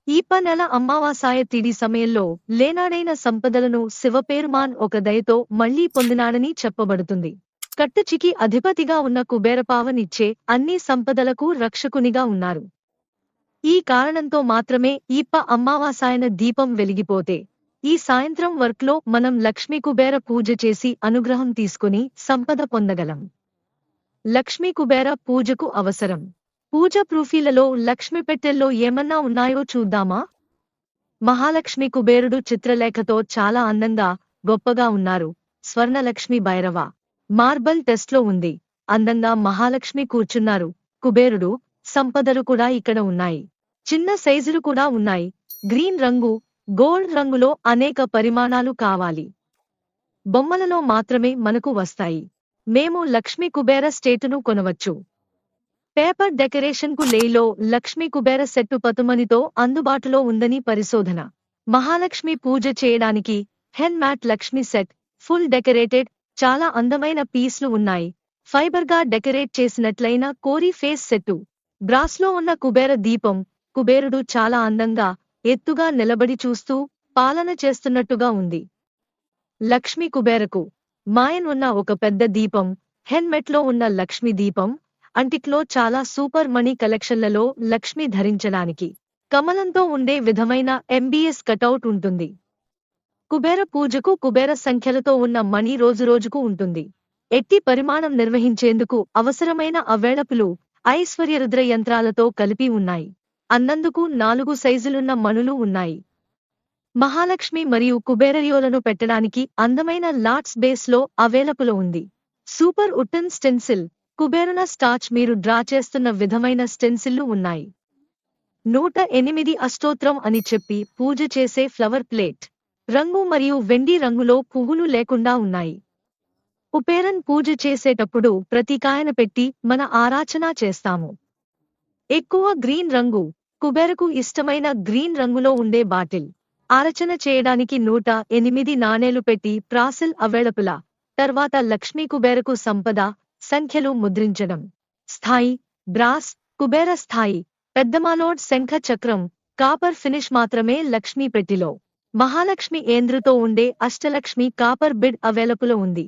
ఈప నెల అమావాస్య తిడి సమయంలో లేనాడైన సంపదలను శివపేరుమాన్ ఒక దయతో మళ్లీ పొందినాడని చెప్పబడుతుంది. కట్టుచికి అధిపతిగా ఉన్న కుబేరపావనిచ్చే అన్ని సంపదలకు రక్షకునిగా ఉన్నారు. ఈ కారణంతో మాత్రమే ఈప అమావాస్యన దీపం వెలిగిపోతే ఈ సాయంత్రం వర్క్లో మనం లక్ష్మీ కుబేర పూజ చేసి అనుగ్రహం తీసుకుని సంపద పొందగలం. లక్ష్మీ కుబేర పూజకు అవసరం. పూజ ప్రూఫీలలో లక్ష్మి పెట్టెల్లో ఏమన్నా ఉన్నాయో చూద్దామా? మహాలక్ష్మి కుబేరుడు చిత్రలేఖతో చాలా అందంగా, గొప్పగా ఉన్నారు. స్వర్ణలక్ష్మి భైరవ మార్బల్ టెస్ట్లో ఉంది. అందంగా మహాలక్ష్మి కూర్చున్నారు. కుబేరుడు, సంపదలు కూడా ఇక్కడ ఉన్నాయి. చిన్న సైజులు కూడా ఉన్నాయి. గ్రీన్ రంగు, గోల్డ్ రంగులో అనేక పరిమాణాలు కావాలి. బొమ్మలలో మాత్రమే మనకు వస్తాయి. మేము లక్ష్మీ కుబేర స్టేటును కొనవచ్చు. పేపర్ డెకరేషన్కు లేలో లక్ష్మీ కుబేర సెట్టు పతుమనితో అందుబాటులో ఉందని పరిశోధన. మహాలక్ష్మి పూజ చేయడానికి హెన్ మ్యాట్ లక్ష్మీ సెట్, ఫుల్ డెకరేటెడ్, చాలా అందమైన పీస్లు ఉన్నాయి. ఫైబర్గా డెకరేట్ చేసినట్లయిన కోరీ ఫేస్ సెట్టు. బ్రాస్లో ఉన్న కుబేర దీపం. కుబేరుడు చాలా అందంగా, ఎత్తుగా నిలబడి చూస్తూ పాలన చేస్తున్నట్టుగా ఉంది. లక్ష్మీ కుబేరకు మాయన్ ఉన్న ఒక పెద్ద దీపం. హెన్మెట్లో ఉన్న లక్ష్మీ దీపం. అంటిక్లో చాలా సూపర్ మనీ కలెక్షన్లలో లక్ష్మి ధరించడానికి కమలంతో ఉండే విధమైన ఎంబీఎస్ కటౌట్ ఉంటుంది. కుబేర పూజకు కుబేర సంఖ్యలతో ఉన్న మణి రోజురోజుకు ఉంటుంది. ఎట్టి పరిమాణం నిర్వహించేందుకు అవసరమైన అవేళపులు ఐశ్వర్యరుద్ర యంత్రాలతో కలిపి ఉన్నాయి. అన్నందుకు 4 సైజులున్న మణులు ఉన్నాయి. మహాలక్ష్మి మరియు కుబేరయోలను పెట్టడానికి అందమైన లాట్స్ బేస్లో అవైలబుల్ ఉంది. సూపర్ ఉట్టన్ స్టెన్సిల్, కుబేరన స్టాచ్ మీరు డ్రా చేస్తున్న విధమైన స్టెన్సిల్లు ఉన్నాయి. 108 అష్టోత్రం అని చెప్పి పూజ చేసే ఫ్లవర్ ప్లేట్. రంగు మరియు వెండి రంగులో పువ్వులు లేకుండా ఉన్నాయి. కుబేరన్ పూజ చేసేటప్పుడు ప్రతికాయన పెట్టి మన ఆరాచన చేస్తాము. ఎక్కువ గ్రీన్ రంగు. కుబేరకు ఇష్టమైన గ్రీన్ రంగులో ఉండే బాటిల్. ఆరచన చేయడానికి 108 నాణేలు పెట్టి ప్రాసిల్ అవైలబుల. తర్వాత లక్ష్మీ కుబేరకు సంపద సంఖ్యలు ముద్రించడం. స్థాయి బ్రాస్ కుబేర స్థాయి. పెద్దమానోడ్ శంఖ చక్రం, కాపర్ ఫినిష్ మాత్రమే లక్ష్మీ పెట్టిలో. మహాలక్ష్మి ఏంద్రుతో ఉండే అష్టలక్ష్మి కాపర్ బిడ్ అవైలబుల్ ఉంది.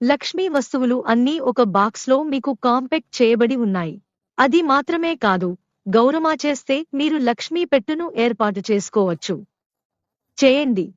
లక్ష్మీ వస్తువులు అన్నీ ఒక బాక్స్లో మీకు కాంపాక్ట్ చేయబడి ఉన్నాయి. అది మాత్రమే కాదు, గౌరమా చేస్తే మీరు లక్ష్మీ పెట్టును ఏర్పాటు చేసుకోవచ్చు. చేయండి.